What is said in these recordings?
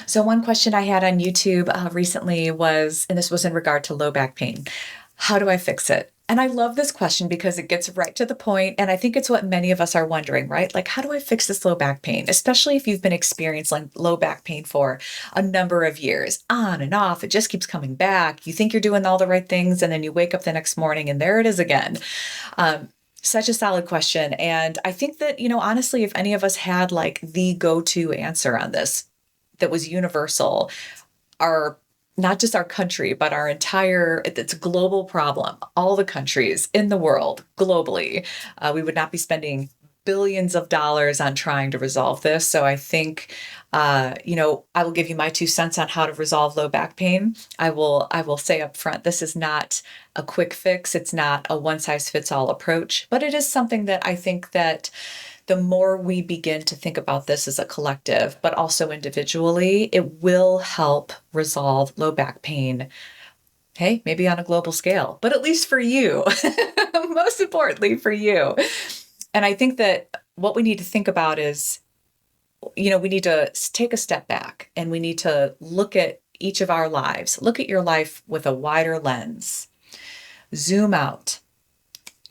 So one question I had on YouTube recently was, and this was in regard to low back pain. How do I fix it? And I love this question because it gets right to the point, and I think it's what many of us are wondering, right? Like, how do I fix this low back pain? Especially if you've been experiencing low back pain for a number of years, on and off. It just keeps coming back. You think you're doing all the right things, and then you wake up the next morning, and there it is again. Um, Such a solid question. And I think that, honestly, if any of us had like the go-to answer on this that was universal, our not just our country, but our entire, it's a global problem, all the countries in the world globally, we would not be spending billions of dollars on trying to resolve this. So I think, I will give you my 2 cents on how to resolve low back pain. I will say up front, this is not a quick fix. It's not a one size fits all approach, but it is something that I think that the more we begin to think about this as a collective, but also individually, it will help resolve low back pain. Hey, maybe on a global scale, but at least for you, most importantly for you. And I think that what we need to think about is, we need to take a step back and we need to look at each of our lives, look at your life with a wider lens, zoom out,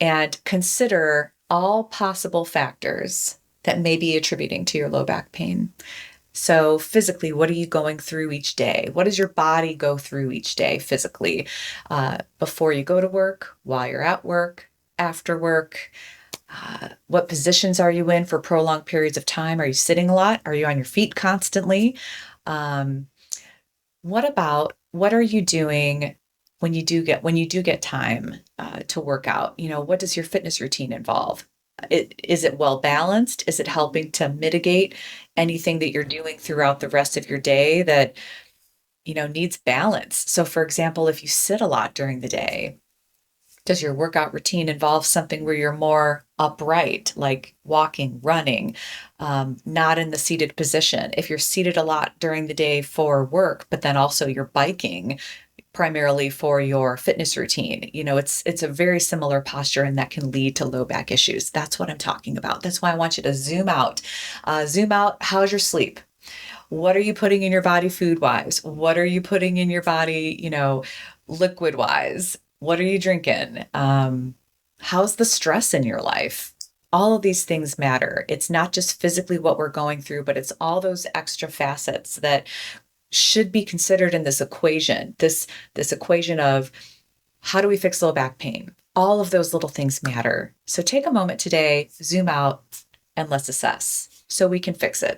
and consider all possible factors that may be attributing to your low back pain. So physically, what are you going through each day? What does your body go through each day physically? Before you go to work, while you're at work, after work? What positions are you in for prolonged periods of time? Are you sitting a lot? Are you on your feet constantly? Um, what are you doing when you do get time to work out? What does your fitness routine involve? Is it well balanced? Is it helping to mitigate anything that you're doing throughout the rest of your day that needs balance? So, for example, if you sit a lot during the day, does your workout routine involve something where you're more upright, like walking, running, not in the seated position? If you're seated a lot during the day for work, but then also you're biking primarily for your fitness routine, it's a very similar posture, and that can lead to low back issues. That's what I'm talking about. That's why I want you to zoom out. Zoom out. How's your sleep? What are you putting in your body food wise? What are you putting in your body, liquid wise? What are you drinking? How's the stress in your life? All of these things matter. It's not just physically what we're going through, but it's all those extra facets that should be considered in this equation. This equation of how do we fix low back pain? All of those little things matter. So take a moment today, zoom out, and let's assess so we can fix it.